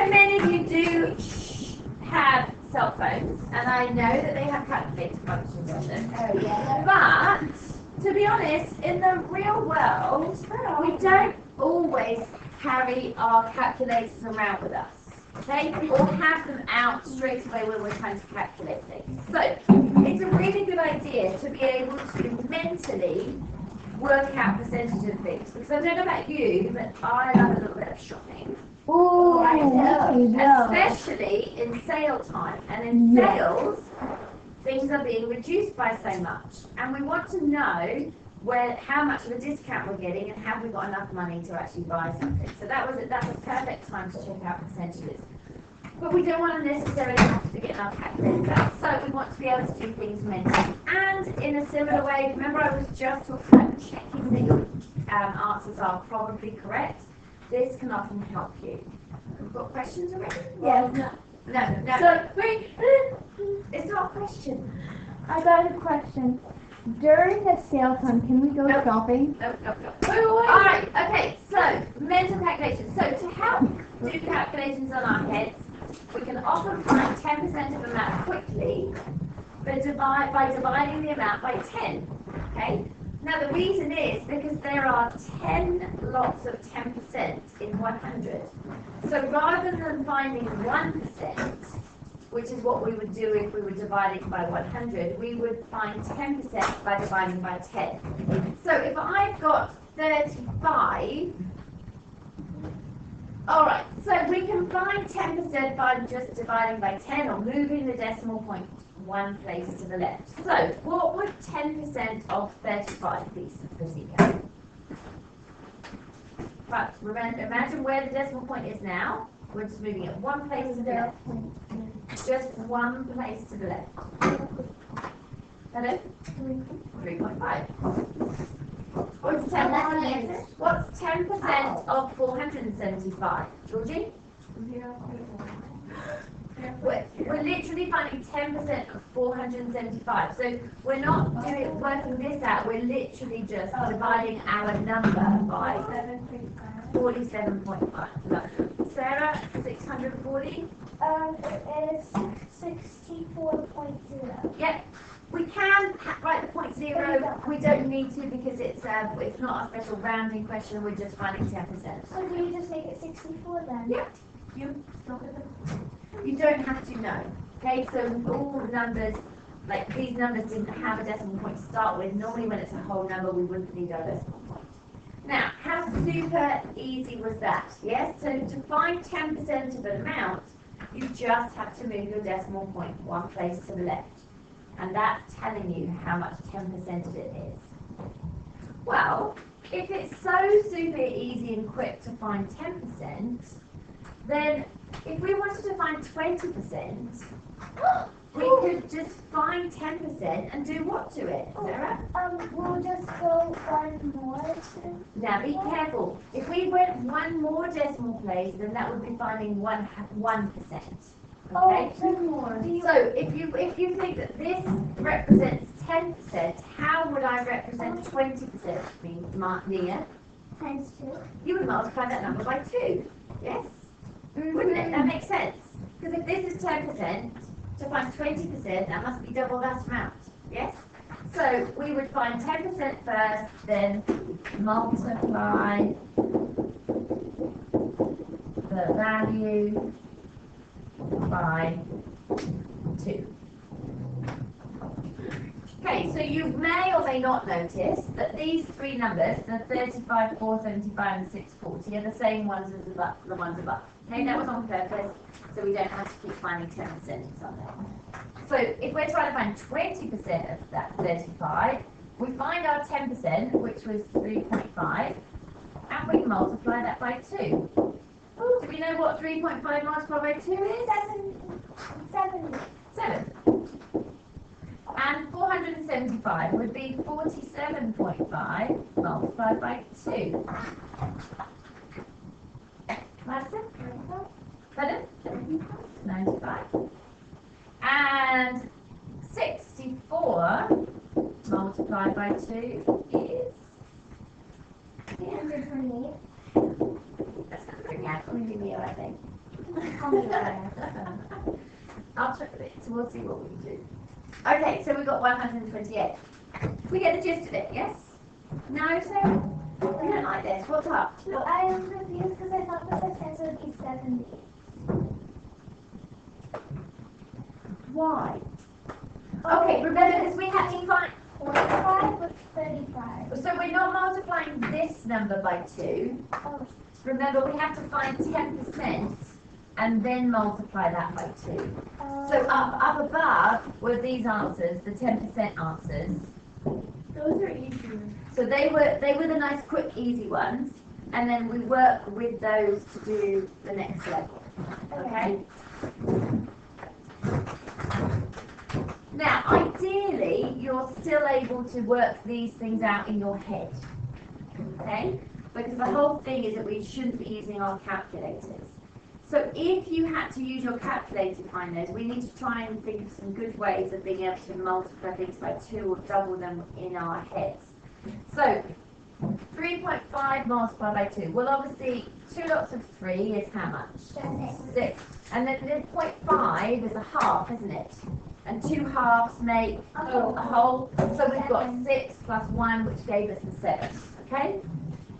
many of you do have cell phones, and I know that they have calculator functions on them. Oh, yeah. But to be honest, in the real world, we don't always carry our calculators around with us. Okay, or have them out straight away when we're trying to calculate things. So it's a really good idea to be able to mentally work out percentages of things. Because I don't know about you, but I love a little bit of shopping. Oh, I know. Especially in sale time. And in sales, things are being reduced by so much. And we want to know how much of a discount we're getting and have we got enough money to actually buy something. So that's a perfect time to check out percentages. But we don't want to necessarily have to get our calculators out. So we want to be able to do things mentally. And in a similar way, remember I was just talking about checking that your answers are probably correct. This can often help you. We've got questions already? Yes. No. So, It's not a question. I got a question. During the sale time, can we go shopping? No. All right, okay, so mental calculations. So to help do calculations on our heads, we can often find 10% of the amount quickly by dividing the amount by 10, okay? Now the reason is because there are 10 lots of 10% in 100. So rather than finding 1%, which is what we would do if we were dividing by 100, we would find 10% by dividing by 10. So if I've got 35, all right, so we can find 10% by just dividing by 10 or moving the decimal point one place to the left. So what would 10% of 35 be, Christina? But remember, imagine where the decimal point is now. We're just moving it one place to the left. Just one place to the left. Hello? 3.5. What's 10% of 475? Georgie? 0.1. We're literally finding 10% of 475. So we're not working this out. We're literally just dividing our number by 47.5. Sarah, 640? It is 64.0. Yep. We can write the point 0. We don't need to because it's not a special rounding question. We're just finding 10%. So do you just make it 64 then? Yeah. You don't have to know. Okay, so all numbers, like these numbers didn't have a decimal point to start with. Normally when it's a whole number, we wouldn't need our decimal point. Now, how super easy was that? Yes, so to find 10% of an amount, you just have to move your decimal point one place to the left. And that's telling you how much 10% of it is. Well, if it's so super easy and quick to find 10%, then if we wanted to find 20%, we could just find 10% and do what to it, Sarah? We'll just go one more. Now be careful. If we went one more decimal place, then that would be finding 1%. Okay? Two more. So if you think that this represents 10%, how would I represent 20%, Nia? Times 2. You would multiply that number by 2. Yes? Wouldn't it? That makes sense. Because if this is 10%, to find 20%, that must be double that amount. Yes? So we would find 10% first, then multiply the value by 2. Okay, so you may or may not notice that these three numbers, the 35, 475 and 640, are the same ones as the ones above. Okay, that was on purpose, so we don't have to keep finding 10% in somewhere. So if we're trying to find 20% of that 35, we find our 10%, which was 3.5, and we multiply that by 2. Do we know what 3.5 multiplied by 2 is? 7. And 475 would be 47.5 multiplied by 2. That's it. Pardon? 95. And 64 multiplied by 2 is 328. That's not very accurate. Only me, I think. I'll try it, so we'll see what we can do. Okay, so we've got 128. We get the gist of it, yes? No, Sarah? You don't like this. What's up? No, I am confused because I thought the first answer would be 70. Why? Okay, remember this, we had to find... 45 with 35. So we're not multiplying this number by 2. Oh, Remember, we have to find 10% and then multiply that by 2. So up above were these answers, the 10% answers. those are easier. So they were the nice, quick, easy ones, and then we work with those to do the next level. Okay? Now, ideally, you're still able to work these things out in your head. Okay? Because the whole thing is that we shouldn't be using our calculators. So if you had to use your calculator to find those, we need to try and think of some good ways of being able to multiply things by 2 or double them in our heads. So 3.5 multiplied by 2. Well, obviously, 2 lots of 3 is how much? 6. And then 0.5 is a half, isn't it? And 2 halves make a whole. So we've got 6 plus 1, which gave us the 7. Okay?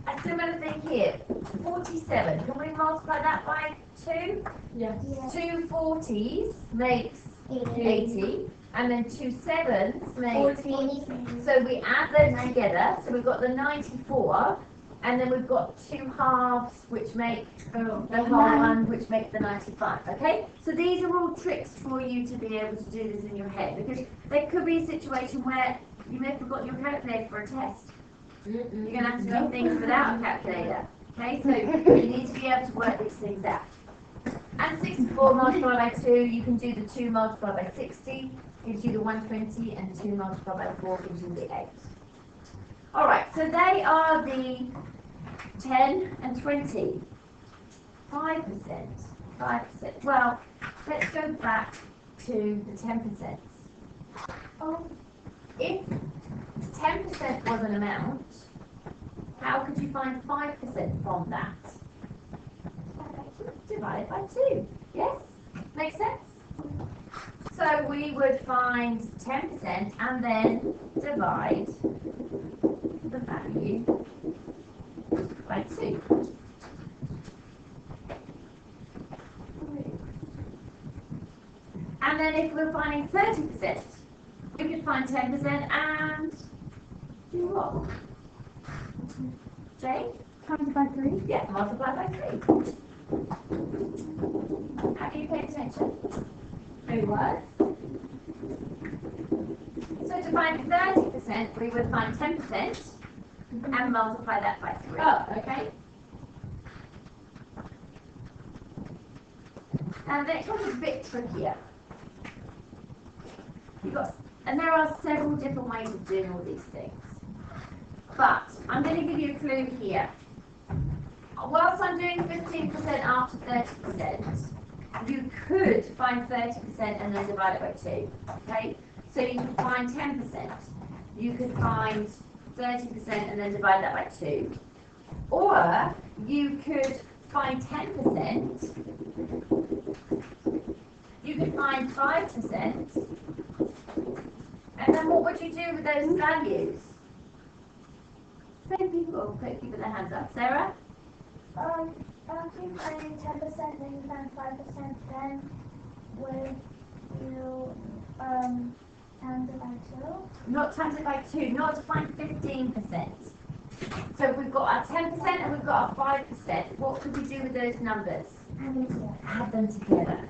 A similar thing here. 47. Can we multiply that by 2? Yes. 2 40s makes 80. And then 2 7s makes 40. So we add those together, so we've got the 94, and then we've got 2 halves, which make the whole one, which make the 95, okay? So these are all tricks for you to be able to do this in your head, because there could be a situation where you may have forgotten your calculator for a test. You're going to have to do things without a calculator, okay? So you need to be able to work these things out. And 64 multiplied by 2, you can do the 2 multiplied by 60, gives you the 120, and 2 multiplied by 4 gives you the 8. Alright, so they are the 10 and 20. 5%. 5%. Well, let's go back to the 10%. If 10% was an amount, how could you find 5% from that? Divided by 2. Yes? Makes sense? So we would find 10% and then divide the value by 2. And then if we're finding 30%, we could find 10% and do what? Jane? Times it by 3? Yeah, multiply by 3. Have you paid attention? Very well. So to find 30%, we would find 10% and multiply that by 3. Oh, okay. And the next one is a bit trickier. And there are several different ways of doing all these things. But I'm going to give you a clue here. Whilst I'm doing 15% after 30%, you could find 30% and then divide it by 2. Okay? So you could find 10%. You could find 30% and then divide that by 2. Or you could find 10%. You could find 5%. And then what would you do with those values? Same people. Quick, keep their hands up. Sarah? If you find 10%, then you find 5%, then would you times it by 2? Not times it by 2, not to find 15%. So we've got our 10% and we've got our 5%. What could we do with those numbers? Add them together.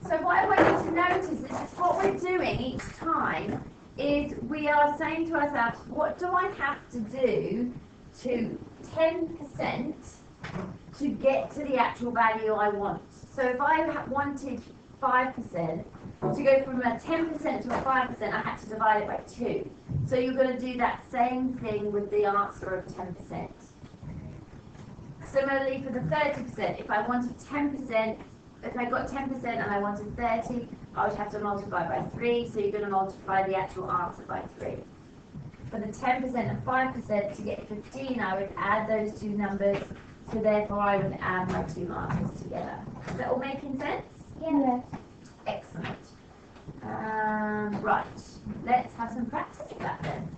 So what I want you to notice is what we're doing each time is we are saying to ourselves, what do I have to do to 10% to get to the actual value I want? So if I wanted 5%, to go from a 10% to a 5%, I had to divide it by 2. So you're going to do that same thing with the answer of 10%. Similarly for the 30%, if I wanted 10%, if I got 10% and I wanted 30, I would have to multiply by 3, so you're going to multiply the actual answer by 3. for the 10% and 5% to get 15, I would add those two numbers. So therefore, I would add my two answers together. Is that all making sense? Yeah. Excellent. Right, let's have some practice with that then.